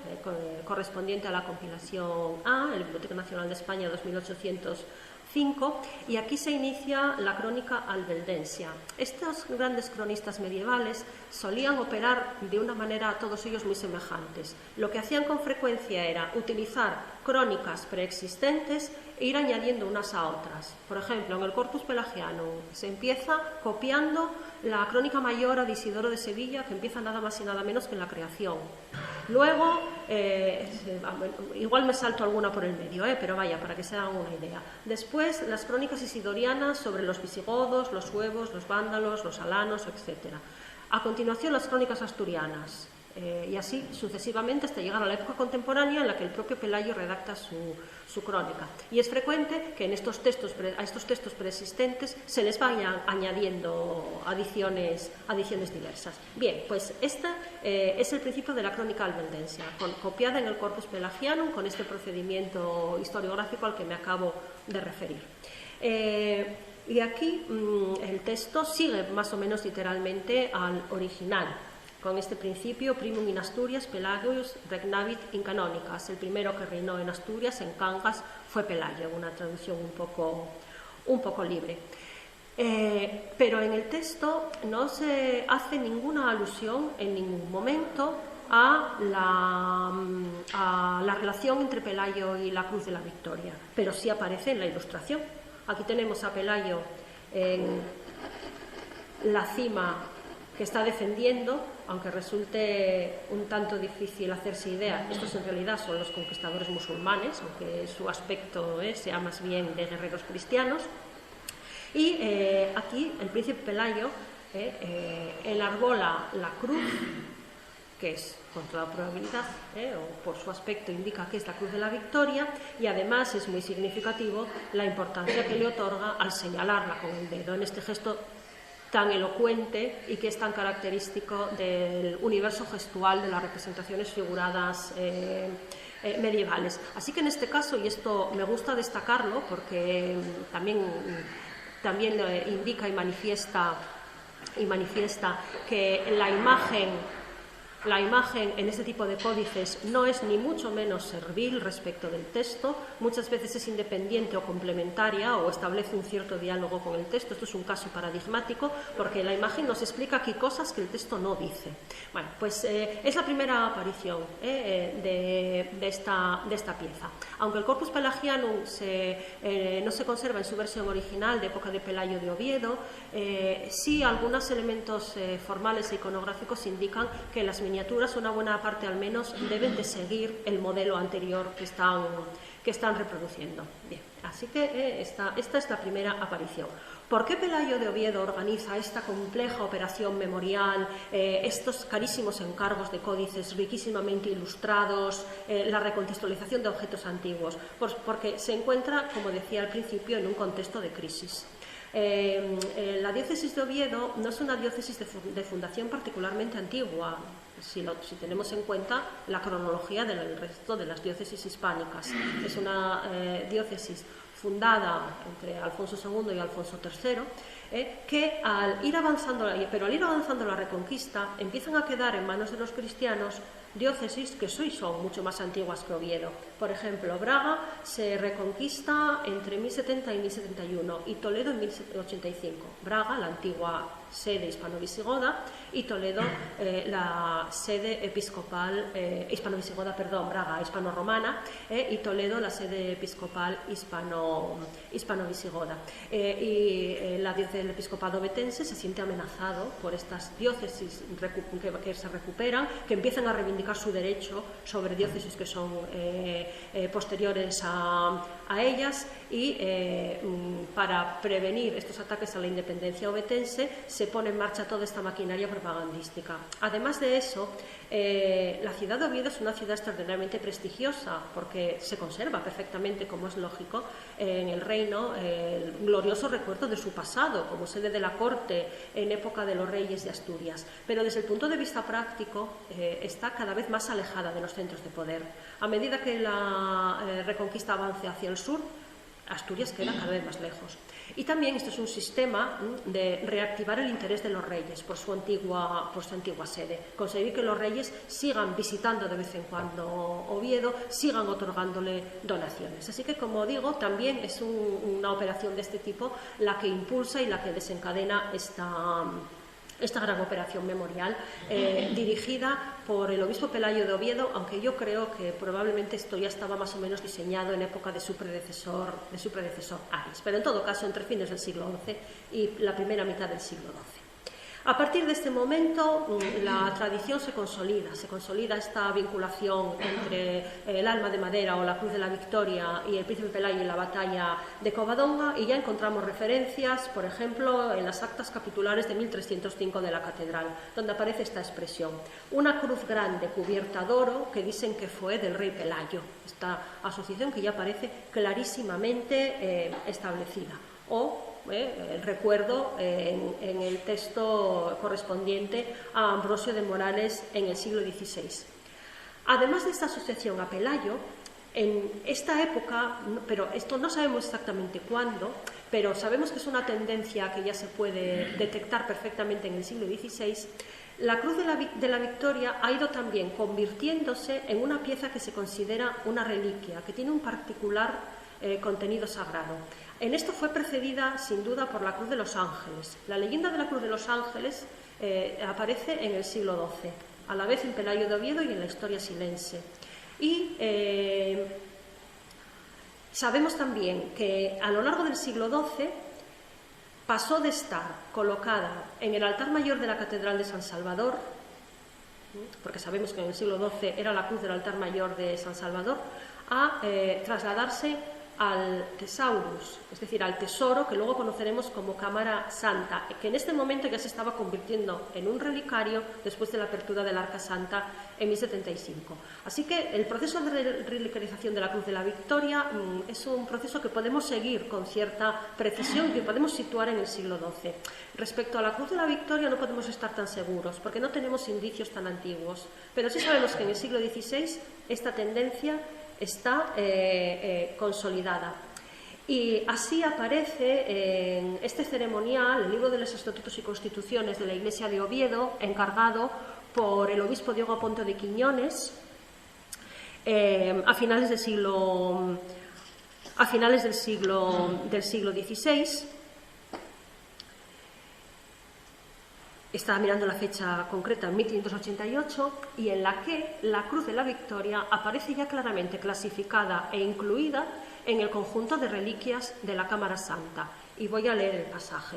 [SPEAKER 2] correspondiente a la compilación A, en la Biblioteca Nacional de España 2805, y aquí se inicia la crónica albeldensia. Estos grandes cronistas medievales solían operar de una manera, todos ellos muy semejantes. Lo que hacían con frecuencia era utilizar crónicas preexistentes e ir añadiendo unas a otras. Por ejemplo, en el Corpus Pelagianum se empieza copiando la Crónica Mayora de Isidoro de Sevilla, que empieza nada más y nada menos que en la creación. Luego, igual me salto alguna por el medio, pero vaya, para que se hagan una idea. Después, las crónicas isidorianas sobre los visigodos, los suevos, los vándalos, los alanos, etc. A continuación, las crónicas asturianas. Y así sucesivamente hasta llegar a la época contemporánea en la que el propio Pelayo redacta su crónica. Y es frecuente que a estos textos preexistentes se les vayan añadiendo adiciones diversas. Bien, pues este es el principio de la crónica albendense, copiada en el Corpus Pelagianum con este procedimiento historiográfico al que me acabo de referir. Y aquí el texto sigue más o menos literalmente al original, con este principio: primum in Asturias Pelagius regnavit in canonicas. El primero que reinó en Asturias, en Cangas, fue Pelayo, una traducción un poco libre. Pero en el texto no se hace ninguna alusión en ningún momento a la relación entre Pelayo y la Cruz de la Victoria, pero sí aparece en la ilustración. Aquí tenemos a Pelayo en la cima que está defendiendo, aunque resulte un tanto difícil hacerse idea. Estos en realidad son los conquistadores musulmanes, aunque su aspecto sea más bien de guerreros cristianos. Y aquí el príncipe Pelayo enarbola la cruz, que es con toda probabilidad, o por su aspecto indica que es la Cruz de la Victoria, y además es muy significativo la importancia que le otorga al señalarla con el dedo en este gesto tan elocuente y que es tan característico del universo gestual de las representaciones figuradas medievales. Así que en este caso, y esto me gusta destacarlo porque también indica y manifiesta que la imagen en este tipo de códices no es ni mucho menos servil respecto del texto, muchas veces es independiente o complementaria o establece un cierto diálogo con el texto. Esto es un caso paradigmático porque la imagen nos explica aquí cosas que el texto no dice. Bueno, pues es la primera aparición de esta pieza. Aunque el Corpus Pelagianum no se conserva en su versión original de época de Pelayo de Oviedo, sí algunos elementos formales e iconográficos indican que las miniaturas, una buena parte al menos, deben de seguir el modelo anterior que están reproduciendo. Bien, así que esta es la primera aparición. ¿Por qué Pelayo de Oviedo organiza esta compleja operación memorial, estos carísimos encargos de códices riquísimamente ilustrados, la recontextualización de objetos antiguos? Pues porque se encuentra, como decía al principio, en un contexto de crisis. La diócesis de Oviedo no es una diócesis de fundación particularmente antigua, si tenemos en cuenta la cronología del resto de las diócesis hispánicas. Es una diócesis fundada entre Alfonso II y Alfonso III, que al ir avanzando la Reconquista empiezan a quedar en manos de los cristianos diócesis que son mucho más antiguas que Oviedo. Por ejemplo, Braga se reconquista entre 1070 y 1071 y Toledo en 1085. Braga, la antigua sede hispano-visigoda, y Toledo, la sede episcopal Braga, hispano-romana, y Toledo, la sede episcopal hispano-visigoda. La diócesis del episcopado ovetense se siente amenazado por estas diócesis que se recuperan, que empiezan a reivindicar su derecho sobre diócesis que son posteriores a ellas, y para prevenir estos ataques a la independencia ovetense se pone en marcha toda esta maquinaria propagandística. Además de eso, la ciudad de Oviedo es una ciudad extraordinariamente prestigiosa porque se conserva perfectamente, como es lógico, en el reino el glorioso recuerdo de su pasado como sede de la corte en época de los reyes de Asturias, pero desde el punto de vista práctico está cada vez más alejada de los centros de poder. A medida que la Reconquista avance hacia el sur, Asturias queda cada vez más lejos. Y también esto es un sistema de reactivar el interés de los reyes por su antigua sede, conseguir que los reyes sigan visitando de vez en cuando Oviedo, sigan otorgándole donaciones. Así que, como digo, también es una operación de este tipo la que impulsa y la que desencadena esta gran operación memorial dirigida por el obispo Pelayo de Oviedo, aunque yo creo que probablemente esto ya estaba más o menos diseñado en época de su predecesor Ares, pero en todo caso entre fines del siglo XI y la primera mitad del siglo XII. A partir de este momento la tradición se consolida esta vinculación entre el alma de madera o la cruz de la Victoria y el príncipe Pelayo en la batalla de Covadonga, y ya encontramos referencias, por ejemplo, en las actas capitulares de 1305 de la catedral, donde aparece esta expresión: una cruz grande cubierta de oro que dicen que fue del rey Pelayo. Esta asociación que ya aparece clarísimamente establecida. O el recuerdo en el texto correspondiente a Ambrosio de Morales en el siglo XVI. Además de esta asociación a Pelayo, en esta época, pero esto no sabemos exactamente cuándo, pero sabemos que es una tendencia que ya se puede detectar perfectamente en el siglo XVI, la Cruz de la Victoria ha ido también convirtiéndose en una pieza que se considera una reliquia, que tiene un particular contenido sagrado. En esto fue precedida, sin duda, por la Cruz de los Ángeles. La leyenda de la Cruz de los Ángeles aparece en el siglo XII, a la vez en Pelayo de Oviedo y en la historia silense. Y sabemos también que a lo largo del siglo XII pasó de estar colocada en el altar mayor de la Catedral de San Salvador, porque sabemos que en el siglo XII era la cruz del altar mayor de San Salvador, a trasladarse al Thesaurus, es decir, al tesoro que luego conoceremos como Cámara Santa, que en este momento ya se estaba convirtiendo en un relicario después de la apertura del Arca Santa en 1075. Así que el proceso de relicarización de la Cruz de la Victoria es un proceso que podemos seguir con cierta precisión, que podemos situar en el siglo XII. Respecto a la Cruz de la Victoria no podemos estar tan seguros, porque no tenemos indicios tan antiguos, pero sí sabemos que en el siglo XVI esta tendencia está consolidada. Y así aparece en este ceremonial, el libro de los Estatutos y Constituciones de la Iglesia de Oviedo, encargado por el obispo Diego Aponte de Quiñones a finales del siglo XVI. Estaba mirando la fecha concreta, en 1588, y en la que la Cruz de la Victoria aparece ya claramente clasificada e incluida en el conjunto de reliquias de la Cámara Santa. Y voy a leer el pasaje.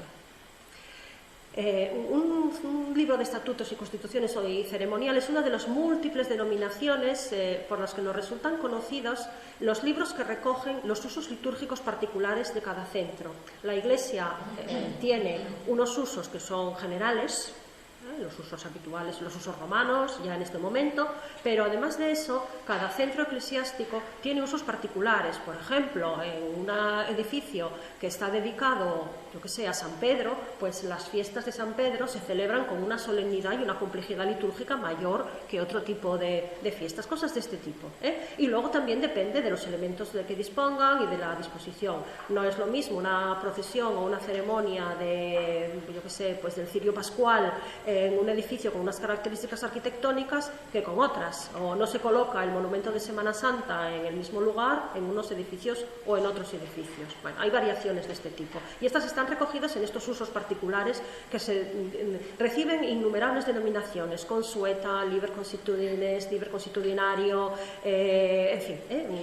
[SPEAKER 2] Un libro de estatutos y constituciones y ceremoniales es una de las múltiples denominaciones por las que nos resultan conocidos los libros que recogen los usos litúrgicos particulares de cada centro. La Iglesia tiene unos usos que son generales, los usos habituales, los usos romanos, ya en este momento, pero además de eso, cada centro eclesiástico tiene usos particulares. Por ejemplo, en un edificio que está dedicado, yo que sé, a San Pedro, pues las fiestas de San Pedro se celebran con una solemnidad y una complejidad litúrgica mayor que otro tipo de fiestas, cosas de este tipo, Y luego también depende de los elementos de que dispongan y de la disposición. No es lo mismo una procesión o una ceremonia de, yo que sé, pues del cirio pascual en un edificio con unas características arquitectónicas que con otras, o no se coloca el monumento de Semana Santa en el mismo lugar, en unos edificios o en otros edificios. Bueno, hay variaciones de este tipo y estas están recogidas en estos usos particulares que se reciben innumerables denominaciones: consueta, liber constitutionis, liber constitutionario, en fin,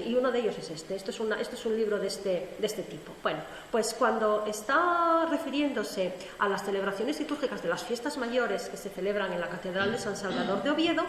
[SPEAKER 2] y uno de ellos es este. Este es un libro de este tipo. Bueno, pues cuando está refiriéndose a las celebraciones litúrgicas de las fiestas mayores que se celebran en la Catedral de San Salvador de Oviedo,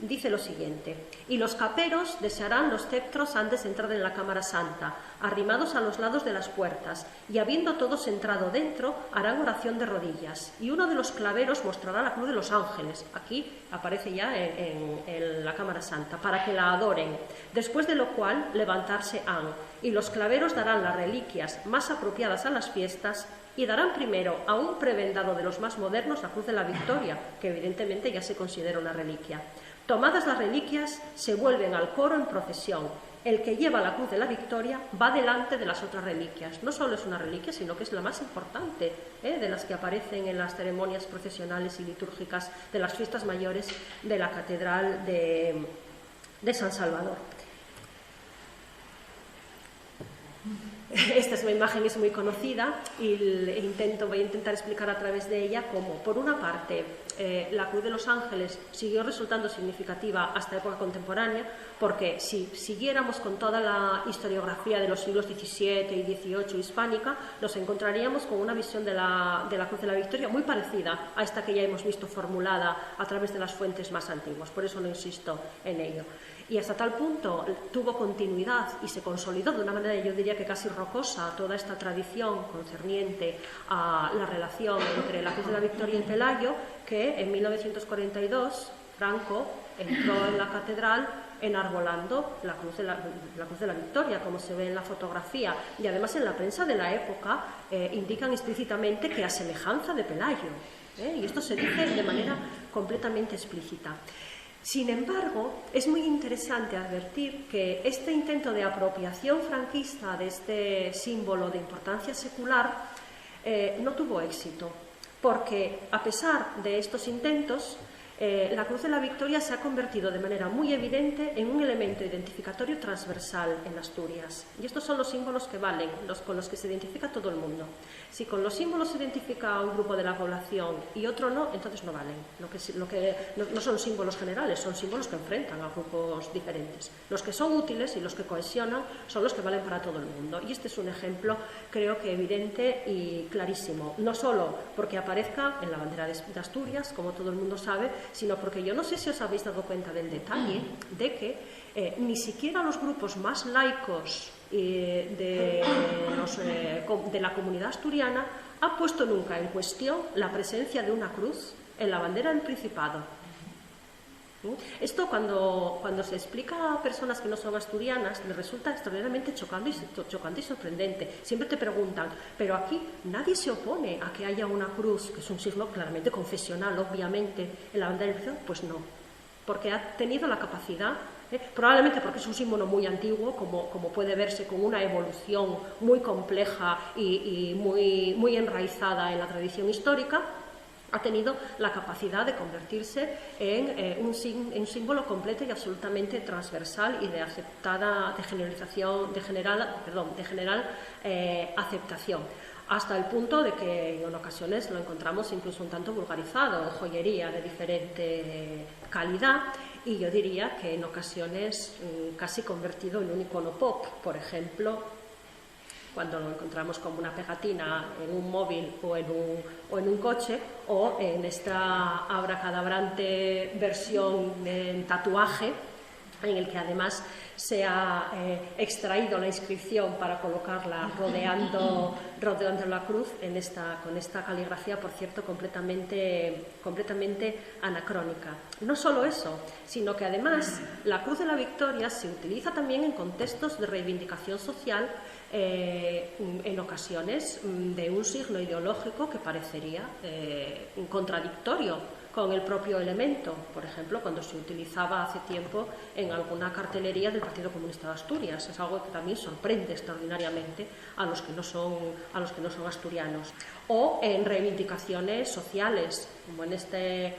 [SPEAKER 2] dice lo siguiente: y los caperos desearán los cetros antes de entrar en la Cámara Santa, arrimados a los lados de las puertas, y habiendo todos entrado dentro, harán oración de rodillas, y uno de los claveros mostrará la Cruz de los Ángeles, aquí aparece ya en la Cámara Santa, para que la adoren, después de lo cual levantarse han, y los claveros darán las reliquias más apropiadas a las fiestas, y darán primero a un prebendado de los más modernos la Cruz de la Victoria, que evidentemente ya se considera una reliquia. Tomadas las reliquias, se vuelven al coro en procesión. El que lleva la Cruz de la Victoria va delante de las otras reliquias. No solo es una reliquia, sino que es la más importante de las que aparecen en las ceremonias procesionales y litúrgicas de las fiestas mayores de la Catedral de San Salvador. Esta es una imagen, es muy conocida y voy a intentar explicar a través de ella cómo, por una parte, la Cruz de los Ángeles siguió resultando significativa hasta época contemporánea, porque si siguiéramos con toda la historiografía de los siglos XVII y XVIII hispánica, nos encontraríamos con una visión de la Cruz de la Victoria muy parecida a esta que ya hemos visto formulada a través de las fuentes más antiguas. Por eso no insisto en ello. Y hasta tal punto tuvo continuidad y se consolidó de una manera, yo diría que casi rocosa, toda esta tradición concerniente a la relación entre la Cruz de la Victoria y el Pelayo, que en 1942 Franco entró en la catedral enarbolando la Cruz de la Victoria, como se ve en la fotografía. Y además en la prensa de la época indican explícitamente que a semejanza de Pelayo. Y esto se dice de manera completamente explícita. Sin embargo, es muy interesante advertir que este intento de apropiación franquista de este símbolo de importancia secular no tuvo éxito, porque a pesar de estos intentos, la Cruz de la Victoria se ha convertido de manera muy evidente en un elemento identificatorio transversal en Asturias. Y estos son los símbolos que valen, con los que se identifica todo el mundo. Si con los símbolos se identifica a un grupo de la población y otro no, entonces no valen. No son símbolos generales, son símbolos que enfrentan a grupos diferentes. Los que son útiles y los que cohesionan son los que valen para todo el mundo. Y este es un ejemplo, creo que evidente y clarísimo. No solo porque aparezca en la bandera de Asturias, como todo el mundo sabe, sino porque yo no sé si os habéis dado cuenta del detalle de que ni siquiera los grupos más laicos de la comunidad asturiana ha puesto nunca en cuestión la presencia de una cruz en la bandera del Principado. Esto cuando se explica a personas que no son asturianas les resulta extraordinariamente chocante y sorprendente. Siempre te preguntan, pero aquí nadie se opone a que haya una cruz, que es un signo claramente confesional, obviamente, en la bandera del Principado. Pues no, porque ha tenido la capacidad, probablemente porque es un símbolo muy antiguo, como puede verse, con una evolución muy compleja y muy enraizada en la tradición histórica, ha tenido la capacidad de convertirse en un símbolo completo y absolutamente transversal y de general aceptación, hasta el punto de que en ocasiones lo encontramos incluso un tanto vulgarizado, en joyería de diferente calidad, y yo diría que en ocasiones casi convertido en un icono pop, por ejemplo, cuando lo encontramos como una pegatina en un móvil o en un coche, o en esta abracadabrante versión en tatuaje, en el que además se ha extraído la inscripción para colocarla rodeando la cruz con esta caligrafía, por cierto, completamente anacrónica. No solo eso, sino que además la Cruz de la Victoria se utiliza también en contextos de reivindicación social, en ocasiones de un signo ideológico que parecería contradictorio con el propio elemento, por ejemplo, cuando se utilizaba hace tiempo en alguna cartelería del Partido Comunista de Asturias. Es algo que también sorprende extraordinariamente a los que no son asturianos. O en reivindicaciones sociales, como en este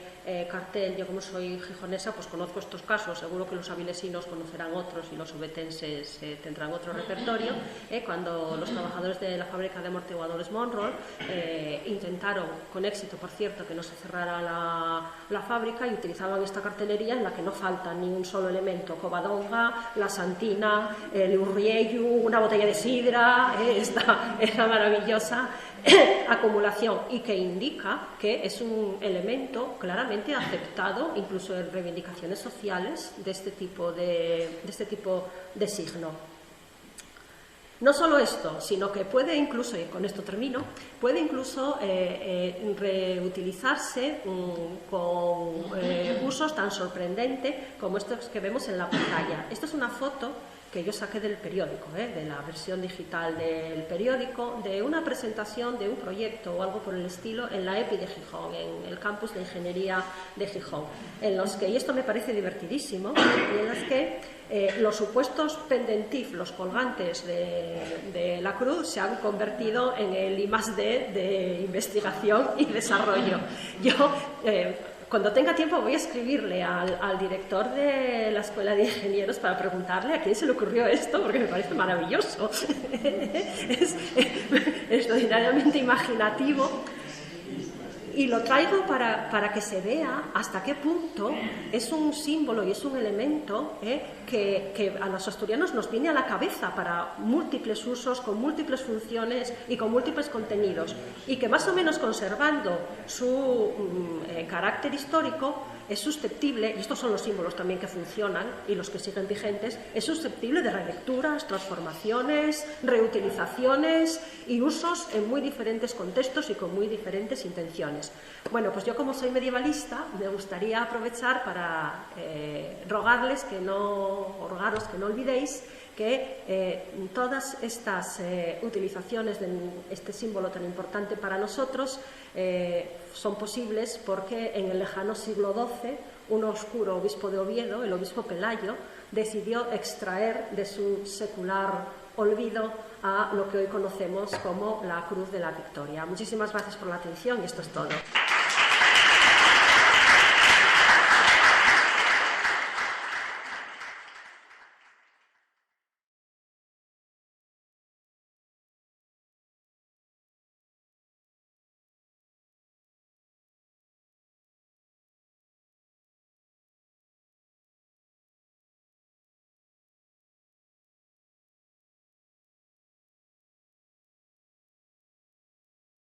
[SPEAKER 2] cartel. Yo, como soy gijonesa, pues conozco estos casos, seguro que los avilesinos conocerán otros y los obetenses tendrán otro repertorio, cuando los trabajadores de la fábrica de amortiguadores Monroe intentaron, con éxito por cierto, que no se cerrara la fábrica, y utilizaban esta cartelería en la que no falta ni un solo elemento: covadonga, la santina, el urriellu, una botella de sidra, esta maravillosa acumulación, y que indica que es un elemento claramente aceptado incluso en reivindicaciones sociales de este tipo de signo. No solo esto, sino que puede incluso, y con esto termino, puede incluso reutilizarse con usos tan sorprendentes como estos que vemos en la pantalla. Esta es una foto que yo saqué del periódico, de la versión digital del periódico, de una presentación de un proyecto o algo por el estilo en la EPI de Gijón, en el campus de ingeniería de Gijón, en los que, y esto me parece divertidísimo, en los que los supuestos pendentif, los colgantes de la cruz, se han convertido en el I+D de investigación y desarrollo. Yo cuando tenga tiempo voy a escribirle al director de la Escuela de Ingenieros para preguntarle a quién se le ocurrió esto, porque me parece maravilloso. Es extraordinariamente imaginativo. Y lo traigo para que se vea hasta qué punto es un símbolo y es un elemento que a los asturianos nos viene a la cabeza para múltiples usos, con múltiples funciones y con múltiples contenidos, y que más o menos conservando su carácter histórico es susceptible, y estos son los símbolos también que funcionan y los que siguen vigentes, es susceptible de relecturas, transformaciones, reutilizaciones y usos en muy diferentes contextos y con muy diferentes intenciones. Bueno, pues yo, como soy medievalista, me gustaría aprovechar para rogaros que no olvidéis que todas estas utilizaciones de este símbolo tan importante para nosotros son posibles porque en el lejano siglo XII un oscuro obispo de Oviedo, el obispo Pelayo, decidió extraer de su secular olvido a lo que hoy conocemos como la Cruz de la Victoria. Muchísimas gracias por la atención y esto es todo.